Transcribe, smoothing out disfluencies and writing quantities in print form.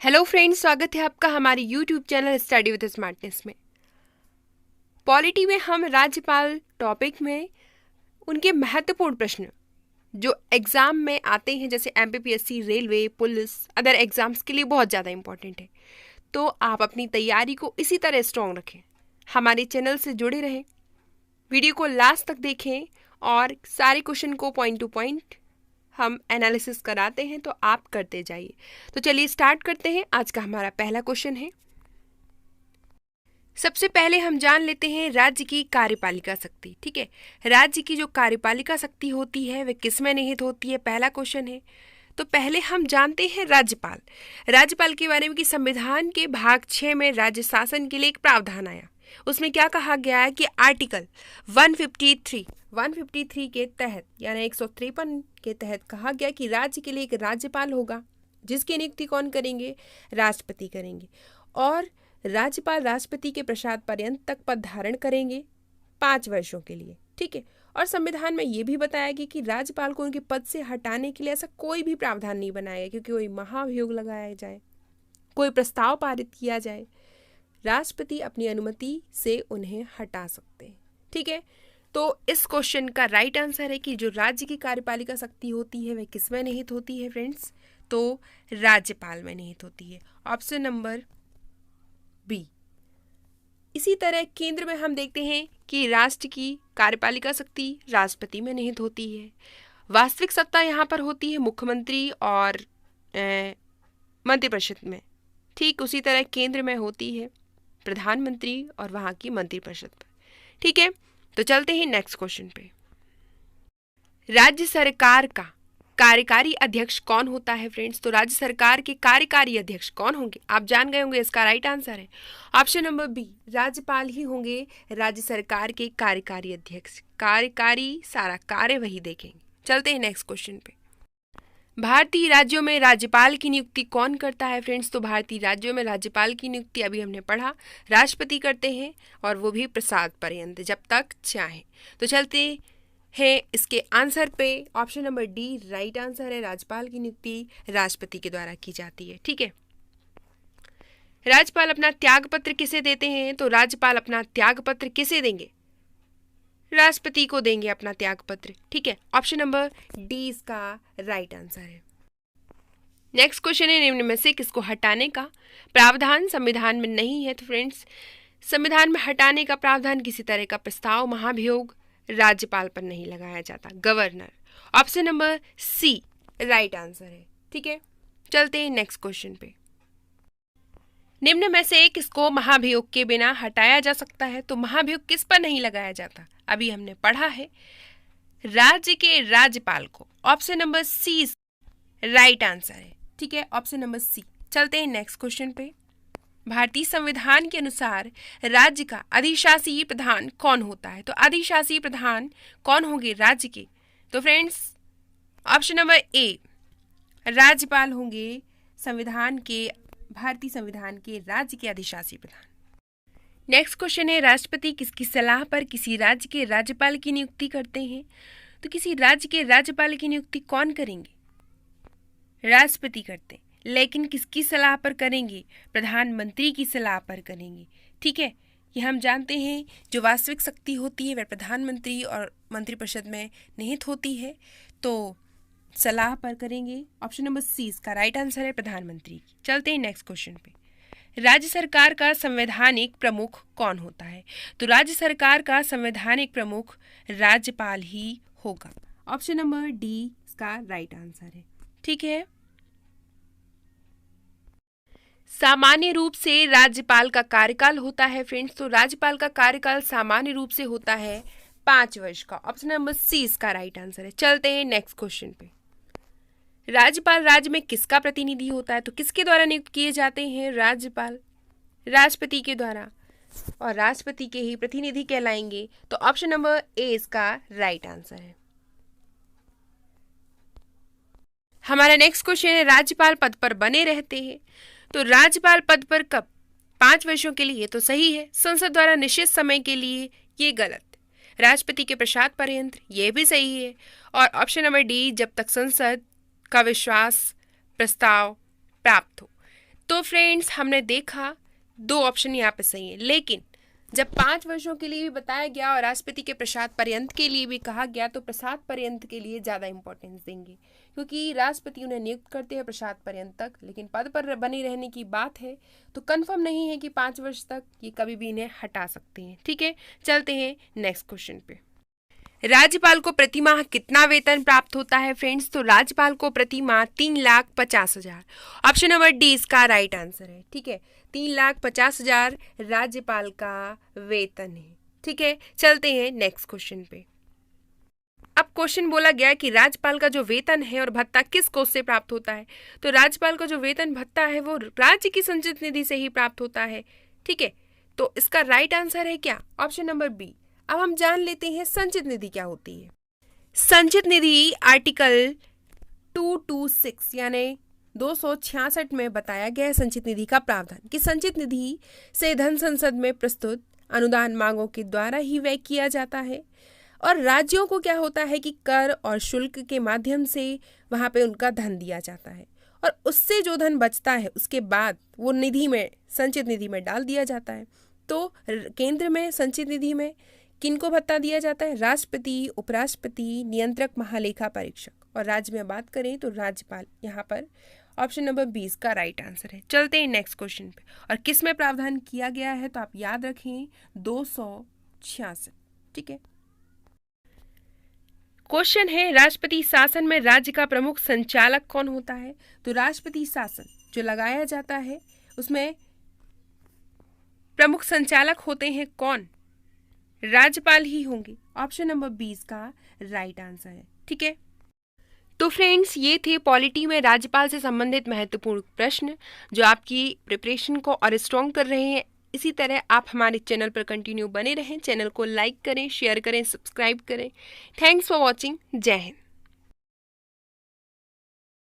Hello friends, स्वागत है आपका हमारे YouTube channel study with smartness में। पॉलिटी में हम राज्यपाल टॉपिक में उनके महत्वपूर्ण प्रश्न जो एग्ज़ाम में आते हैं, जैसे MPPSC, railway, police, other exams के लिए बहुत ज़्यादा इंपॉर्टेंट है। तो आप अपनी तैयारी को इसी तरह स्ट्रॉन्ग रखें, हमारे चैनल से जुड़े रहें, वीडियो को लास्ट तक देखें और सारे क्वेश्चन को पॉइंट टू पॉइंट हम एनालिसिस कराते हैं, तो आप करते जाइए। तो चलिए स्टार्ट करते हैं। आज का हमारा पहला क्वेश्चन है। सबसे पहले हम जान लेते हैं राज्य की कार्यपालिका शक्ति। ठीक है, राज्य की जो कार्यपालिका शक्ति होती है वह किसमें निहित होती है, पहला क्वेश्चन है। तो पहले हम जानते हैं राज्यपाल। राज्यपाल के बारे में कि संविधान के भाग 6 में राज्य शासन के लिए एक प्रावधान आया। उसमें क्या कहा गया है कि आर्टिकल 153 के तहत, यानी 153 के तहत कहा गया कि राज्य के लिए एक राज्यपाल होगा, जिसकी नियुक्ति कौन करेंगे, राष्ट्रपति करेंगे। और राज्यपाल राष्ट्रपति के प्रसाद पर्यंत तक पद धारण करेंगे 5 वर्षों के लिए। ठीक है, और संविधान में ये भी बताया गया कि राज्यपाल को उनके पद से हटाने के लिए ऐसा कोई भी प्रावधान नहीं बनाया गया, क्योंकि कोई महाभियोग लगाया जाए, कोई प्रस्ताव पारित किया जाए, राष्ट्रपति अपनी अनुमति से उन्हें हटा सकते हैं। ठीक है, तो इस क्वेश्चन का राइट आंसर है कि जो राज्य की कार्यपालिका शक्ति होती है वह किसमें निहित होती है फ्रेंड्स, तो राज्यपाल में निहित होती है। Option number B. इसी तरह केंद्र में हम देखते हैं कि राष्ट्र की कार्यपालिका शक्ति राष्ट्रपति में निहित होती है। वास्तविक सत्ता यहाँ पर होती है मुख्यमंत्री और मंत्रिपरिषद में। ठीक उसी तरह केंद्र में होती है प्रधानमंत्री और वहाँ की मंत्रिपरिषद पर। ठीक है, तो चलते हैं नेक्स्ट क्वेश्चन पे। राज्य सरकार का कार्यकारी अध्यक्ष कौन होता है फ्रेंड्स? तो राज्य सरकार के कार्यकारी अध्यक्ष कौन होंगे, आप जान गए होंगे। इसका राइट आंसर है ऑप्शन नंबर बी, राज्यपाल ही होंगे राज्य सरकार के कार्यकारी अध्यक्ष। कार्यकारी सारा कार्य वही देखेंगे। चलते हैं नेक्स्ट क्वेश्चन पे। भारतीय राज्यों में राज्यपाल की नियुक्ति कौन करता है फ्रेंड्स? तो भारतीय राज्यों में राज्यपाल की नियुक्ति अभी हमने पढ़ा राष्ट्रपति करते हैं, और वो भी प्रसाद पर्यंत, जब तक चाहे। तो चलते हैं इसके आंसर पे। Option number D right answer है, राज्यपाल की नियुक्ति राष्ट्रपति के द्वारा की जाती है। ठीक है, राज्यपाल अपना त्याग पत्र किसे देते हैं? तो राज्यपाल अपना त्याग पत्र किसे देंगे? राष्ट्रपति को देंगे अपना त्याग पत्र। ठीक है, ऑप्शन नंबर डी इसका राइट आंसर है। नेक्स्ट क्वेश्चन है, निम्न में से किसको हटाने का प्रावधान संविधान में नहीं है? तो फ्रेंड्स, संविधान में हटाने का प्रावधान किसी तरह का प्रस्ताव महाभियोग राज्यपाल पर नहीं लगाया जाता, governor. Option number C right answer है। ठीक है, चलते हैं नेक्स्ट क्वेश्चन पे। निम्न में से किसको महाभियोग के बिना हटाया जा सकता है? तो महाभियोग किस पर नहीं लगाया जाता, अभी हमने पढ़ा है, राज्य के राज्यपाल को। Option number C right answer है। ठीक है, ऑप्शन नंबर सी। चलते हैं नेक्स्ट क्वेश्चन पे। भारतीय संविधान के अनुसार राज्य का अधिशासी प्रधान कौन होता है? तो अधिशासी प्रधान कौन होंगे राज्य के? तो फ्रेंड्स, ऑप्शन नंबर ए, राज्यपाल होंगे संविधान के, भारतीय संविधान के राज्य के अधिशासी प्रधान। नेक्स्ट क्वेश्चन है, राष्ट्रपति किसकी सलाह पर किसी राज्य के राज्यपाल की नियुक्ति करते हैं? तो किसी राज्य के राज्यपाल की नियुक्ति कौन करेंगे? राष्ट्रपति करते हैं, लेकिन किसकी सलाह पर करेंगे? प्रधानमंत्री की सलाह पर करेंगे। ठीक है, ये हम जानते हैं जो वास्तविक शक्ति होती है वह प्रधानमंत्री और मंत्रिपरिषद में निहित होती है, तो सलाह पर करेंगे। ऑप्शन नंबर सी इसका राइट आंसर है, प्रधानमंत्री की। चलते हैं नेक्स्ट क्वेश्चन पे। राज्य सरकार का संवैधानिक प्रमुख कौन होता है? तो राज्य सरकार का संवैधानिक प्रमुख राज्यपाल ही होगा। ऑप्शन नंबर डी इसका राइट आंसर है। ठीक है, सामान्य रूप से राज्यपाल का कार्यकाल होता है फ्रेंड्स, तो राज्यपाल का कार्यकाल सामान्य रूप से होता है 5 वर्ष का। ऑप्शन नंबर सी इसका राइट आंसर है। चलते हैं नेक्स्ट क्वेश्चन पे। राज्यपाल राज्य में किसका प्रतिनिधि होता है? तो किसके द्वारा नियुक्त किए जाते हैं राज्यपाल? राष्ट्रपति के द्वारा, और राष्ट्रपति के ही प्रतिनिधि कहलाएंगे। तो ऑप्शन नंबर ए इसका राइट आंसर है। हमारा नेक्स्ट क्वेश्चन है, राज्यपाल पद पर बने रहते हैं, तो राज्यपाल पद पर कब? 5 वर्षों के लिए, तो सही है। संसद द्वारा निश्चित समय के लिए, ये गलत। राष्ट्रपति के प्रसाद पर्यंत, ये भी सही है। और ऑप्शन नंबर डी, जब तक संसद का विश्वास प्रस्ताव प्राप्त हो। तो फ्रेंड्स हमने देखा 2 ऑप्शन यहाँ पे सही है, लेकिन जब 5 वर्षों के लिए भी बताया गया और राष्ट्रपति के प्रसाद पर्यंत के लिए भी कहा गया तो प्रसाद पर्यंत के लिए ज़्यादा इंपॉर्टेंस देंगे, क्योंकि राष्ट्रपति उन्हें नियुक्त करते हैं प्रसाद पर्यंत तक, लेकिन पद पर बने रहने की बात है तो कंफर्म नहीं है कि 5 वर्ष तक ये कभी भी इन्हें हटा सकते हैं। ठीक है, चलते हैं नेक्स्ट क्वेश्चन पे। राज्यपाल को प्रति माह कितना वेतन प्राप्त होता है फ्रेंड्स? तो राज्यपाल को प्रति माह 3,50,000। ऑप्शन नंबर डी इसका राइट आंसर है। ठीक है, 3,50,000 राज्यपाल का वेतन है। ठीक है, चलते हैं नेक्स्ट क्वेश्चन पे। अब क्वेश्चन बोला गया कि राज्यपाल का जो वेतन है और भत्ता किस कोष से प्राप्त होता है? तो राज्यपाल का जो वेतन भत्ता है वो राज्य की संचित निधि से ही प्राप्त होता है। ठीक है, तो इसका राइट आंसर है क्या? Option number B. अब हम जान लेते हैं संचित निधि क्या होती है। संचित निधि आर्टिकल 226 यानी 266 में बताया गया है संचित निधि का प्रावधान कि संचित निधि से धन संसद में प्रस्तुत अनुदान मांगों के द्वारा ही व्यय किया जाता है और राज्यों को क्या होता है कि कर और शुल्क के माध्यम से वहाँ पे उनका धन दिया जाता है और उससे जो धन बचता है उसके बाद वो निधि में संचित निधि में डाल दिया जाता है। तो केंद्र में संचित निधि में किनको भत्ता दिया जाता है? राष्ट्रपति, उपराष्ट्रपति, नियंत्रक, महालेखा परीक्षक, और राज्य में बात करें तो राज्यपाल। यहाँ पर ऑप्शन नंबर 20 का राइट आंसर है। चलते हैं नेक्स्ट क्वेश्चन पे। और किस में प्रावधान किया गया है तो आप याद रखें 266। ठीक है, क्वेश्चन है राष्ट्रपति शासन में राज्य का प्रमुख संचालक कौन होता है? तो राष्ट्रपति शासन जो लगाया जाता है उसमें प्रमुख संचालक होते हैं कौन? राज्यपाल ही होंगे। ऑप्शन नंबर 20 का राइट आंसर है। ठीक है, तो फ्रेंड्स ये थे पॉलिटी में राज्यपाल से संबंधित महत्वपूर्ण प्रश्न जो आपकी प्रिपरेशन को और स्ट्रॉन्ग कर रहे हैं। इसी तरह आप हमारे चैनल पर कंटिन्यू बने रहें। चैनल को लाइक करें, शेयर करें, सब्सक्राइब करें। Thanks for watching. जय हिंद।